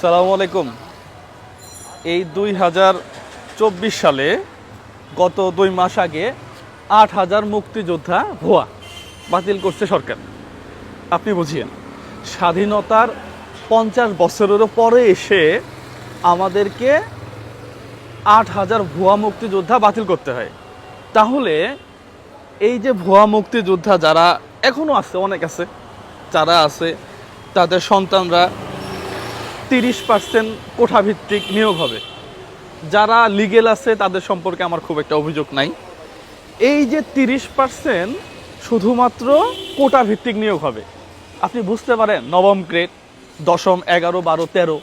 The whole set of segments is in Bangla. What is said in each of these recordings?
সালামু আলাইকুম। এই 2024 সালে গত 2 মাস আগে 8,000 মুক্তিযোদ্ধা ভুয়া বাতিল করছে সরকার। আপনি বুঝিয়েন, স্বাধীনতার 50 বছরেরও পরে এসে আমাদেরকে 8,000 ভুয়া মুক্তিযোদ্ধা বাতিল করতে হয়। তাহলে এই যে ভুয়া মুক্তিযোদ্ধা যারা এখনও আছে, অনেক আছে, যারা আছে তাদের সন্তানরা 30% কোঠাভিত্তিক নিয়োগ হবে। যারা লিগেল আছে তাদের সম্পর্কে আমার খুব একটা অভিযোগ নাই। এই যে 30% শুধুমাত্র কোটাভিত্তিক নিয়োগ হবে। আপনি বুঝতে পারেন, নবম গ্রেড, দশম, 11, 12, 13,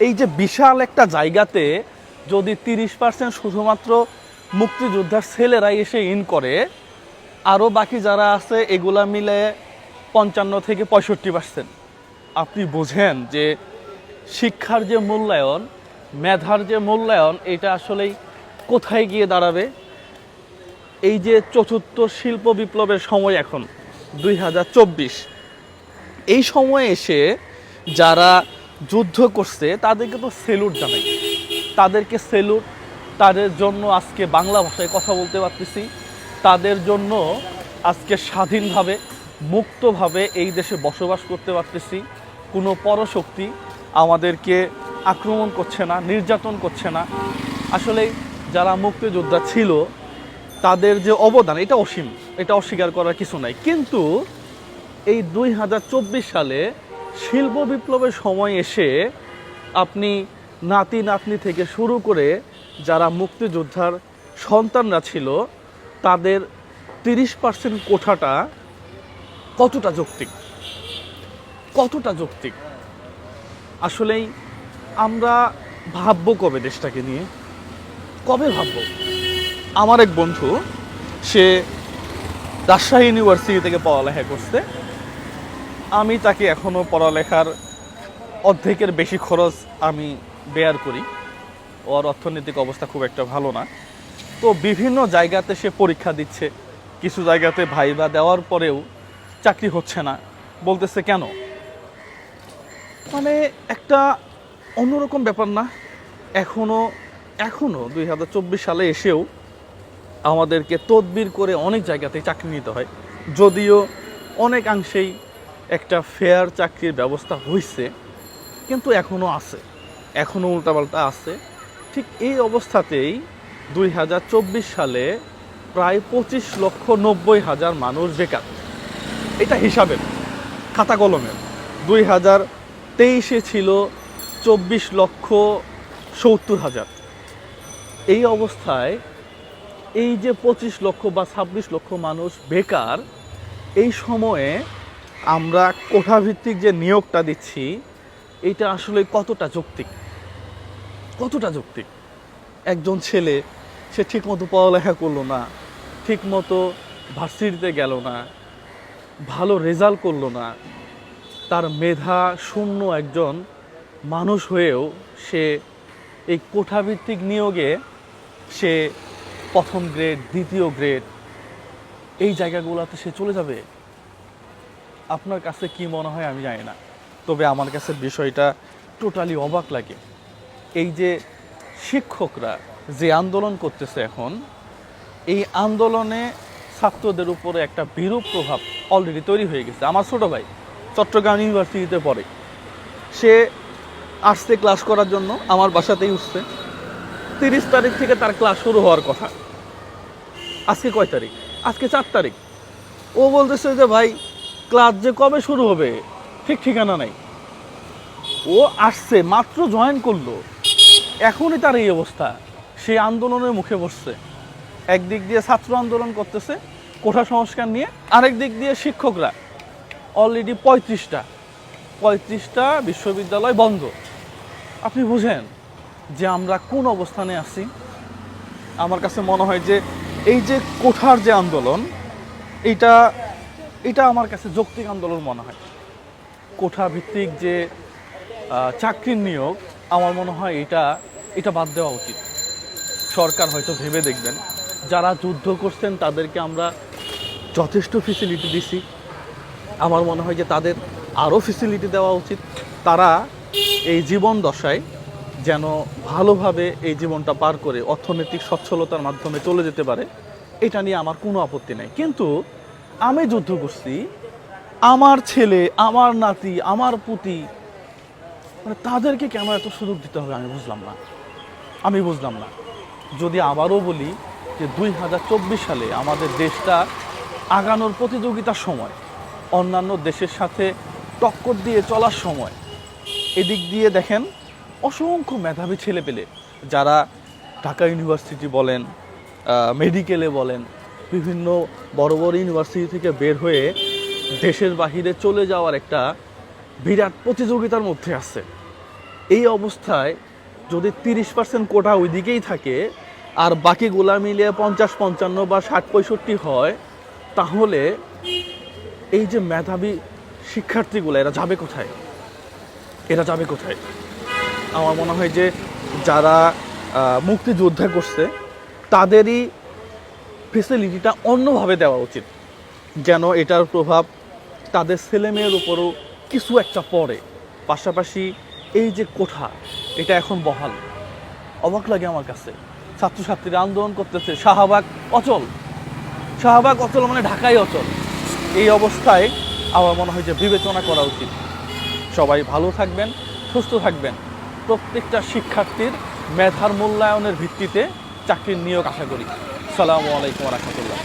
এই যে বিশাল একটা জায়গাতে যদি 30% শুধুমাত্র মুক্তিযোদ্ধার ছেলেরাই এসে ইন করে, আরও বাকি যারা আছে এগুলা মিলে 55 থেকে 65%। আপনি বোঝেন যে শিক্ষার যে মূল্যায়ন, মেধার যে মূল্যায়ন, এটা আসলেই কোথায় গিয়ে দাঁড়াবে। এই যে চতুর্থ শিল্প বিপ্লবের সময় এখন 2024, এই সময়ে এসে যারা যুদ্ধ করছে তাদেরকে তো সেলুট জানাই, তাদেরকে সেলুট। তাদের জন্য আজকে বাংলা ভাষায় কথা বলতে পারতেছি, তাদের জন্য আজকে স্বাধীনভাবে মুক্তভাবে এই দেশে বসবাস করতে পারতেছি। কোনো পরশক্তি আমাদেরকে আক্রমণ করছে না, নির্যাতন করছে না। আসলে যারা মুক্তিযোদ্ধা ছিল তাদের যে অবদান, এটা অসীম, এটা অস্বীকার করার কিছু নাই। কিন্তু এই 2024 সালে শিল্প বিপ্লবের সময় এসে আপনি নাতি নাতনি থেকে শুরু করে যারা মুক্তিযোদ্ধার সন্তানরা ছিল তাদের 30% কোঠাটা কতটা যৌক্তিক, কতটা যৌক্তিক? আসলেই আমরা ভাববো কবে দেশটাকে নিয়ে, কবে ভাববো? আমার এক বন্ধু, সে রাজশাহী ইউনিভার্সিটি থেকে পড়ালেখা করছে। আমি তাকে এখনও পড়ালেখার অর্ধেকের বেশি খরচ আমি বেয়ার করি। ওর অর্থনৈতিক অবস্থা খুব একটা ভালো না। তো বিভিন্ন জায়গাতে সে পরীক্ষা দিচ্ছে, কিছু জায়গাতে ভাইবা দেওয়ার পরেও চাকরি হচ্ছে না। বলতেছে কেন? মানে একটা অন্যরকম ব্যাপার না? এখনও 2024 সালে এসেও আমাদেরকে তদবির করে অনেক জায়গাতেই চাকরি নিতে হয়। যদিও অনেকাংশেই একটা ফেয়ার চাকরির ব্যবস্থা হয়েছে, কিন্তু এখনও আছে, এখনও উল্টাপাল্টা আছে। ঠিক এই অবস্থাতেই 2024 সালে প্রায় 25,90,000 মানুষ বেকার। এটা হিসাবের, খাতা কলমের। 2023 ছিল 24,70,000। এই অবস্থায় এই যে 25 লক্ষ বা 26 লক্ষ মানুষ বেকার, এই সময়ে আমরা কোঠাভিত্তিক যে নিয়োগটা দিচ্ছি, এটা আসলে কতটা যৌক্তিক, কতটা যৌক্তিক? একজন ছেলে, সে ঠিকমতো পড়ালেখা করলো না, ঠিকমতো ভার্সিটিতে গেল না, ভালো রেজাল্ট করলো না, তার মেধা শূন্য একজন মানুষ হয়েও সে এই কোঠাভিত্তিক নিয়োগে সে প্রথম গ্রেড, দ্বিতীয় গ্রেড, এই জায়গাগুলোতে সে চলে যাবে। আপনার কাছে কি মনে হয় আমি জানি না, তবে আমার কাছে বিষয়টা টোটালি অবাক লাগে। এই যে শিক্ষকরা যে আন্দোলন করতেছে এখন, এই আন্দোলনে ছাত্রদের উপরে একটা বিরূপ প্রভাব অলরেডি তৈরি হয়ে গেছে। আমার ছোটো ভাই চট্টগ্রাম ইউনিভার্সিটিতে পড়ে, সে আসছে ক্লাস করার জন্য, আমার বাসাতেই উঠছে। 30 তারিখ থেকে তার ক্লাস শুরু হওয়ার কথা। আজকে কয় তারিখ? আজকে 4 তারিখ। ও বলতেছে যে ভাই, ক্লাস যে কবে শুরু হবে ঠিক ঠিকানা নাই। ও আসছে, মাত্র জয়েন করলো, এখনই তার এই অবস্থা। সে আন্দোলনের মুখে বসছে। একদিক দিয়ে ছাত্র আন্দোলন করতেছে কোঠা সংস্কার নিয়ে, আরেক দিক দিয়ে শিক্ষকরা অলরেডি 35টা বিশ্ববিদ্যালয় বন্ধ। আপনি বুঝেন যে আমরা কোন অবস্থানে আছি? আমার কাছে মনে হয় যে এই যে কোঠার যে আন্দোলন, এটা আমার কাছে যৌক্তিক আন্দোলন মনে হয়। কোঠা ভিত্তিক যে চাকরির নিয়োগ, আমার মনে হয় এটা বাদ দেওয়া উচিত। সরকার হয়তো ভেবে দেখবেন, যারা যুদ্ধ করছেন তাদেরকে আমরা যথেষ্ট ফেসিলিটি দিছি, আমার মনে হয় যে তাদের আরও ফেসিলিটি দেওয়া উচিত। তারা এই জীবন দশায় যেন ভালোভাবে এই জীবনটা পার করে অর্থনৈতিক সচ্ছলতার মাধ্যমে চলে যেতে পারে, এটা নিয়ে আমার কোনো আপত্তি নাই। কিন্তু আমি যুদ্ধ করছি, আমার ছেলে, আমার নাতি, আমার পুতি, মানে তাদেরকে কেন এত সুযোগ দিতে হবে আমি বুঝলাম না। যদি আবারও বলি যে 2024 সালে আমাদের দেশটা আগানোর প্রতিযোগিতার সময়, অন্যান্য দেশের সাথে টক্কর দিয়ে চলার সময়, এদিক দিয়ে দেখেন অসংখ্য মেধাবী ছেলেপেলে যারা ঢাকা ইউনিভার্সিটি বলেন, মেডিকেলে বলেন, বিভিন্ন বড় বড় ইউনিভার্সিটি থেকে বের হয়ে দেশের বাহিরে চলে যাওয়ার একটা বিরাট প্রতিযোগিতার মধ্যে আছে। এই অবস্থায় যদি 30% কোটা ওই দিকেই থাকে আর বাকিগুলা মিলিয়ে 50-55 বা 60-65 হয়, তাহলে এই যে মেধাবী শিক্ষার্থীগুলো এরা যাবে কোথায়? আমার মনে হয় যে যারা মুক্তিযোদ্ধা করছে তাদেরই ফেসিলিটিটা অন্যভাবে দেওয়া উচিত, যেন এটার প্রভাব তাদের ছেলেমেয়ের উপরও কিছু একটা পড়ে। পাশাপাশি এই যে কোঠা, এটা এখন বহাল। অবাক লাগে আমার কাছে, ছাত্রছাত্রীরা আন্দোলন করতেছে, শাহবাগ অচল মানে ঢাকাই অচল। এই অবস্থায় আমার মনে হয় যে বিবেচনা করা উচিত। সবাই ভালো থাকবেন, সুস্থ থাকবেন। প্রত্যেকটা শিক্ষার্থীর মেধার মূল্যায়নের ভিত্তিতে চাকরির নিয়োগ আশা করি। আসসালামু আলাইকুম ওয়া রাহমাতুল্লাহ।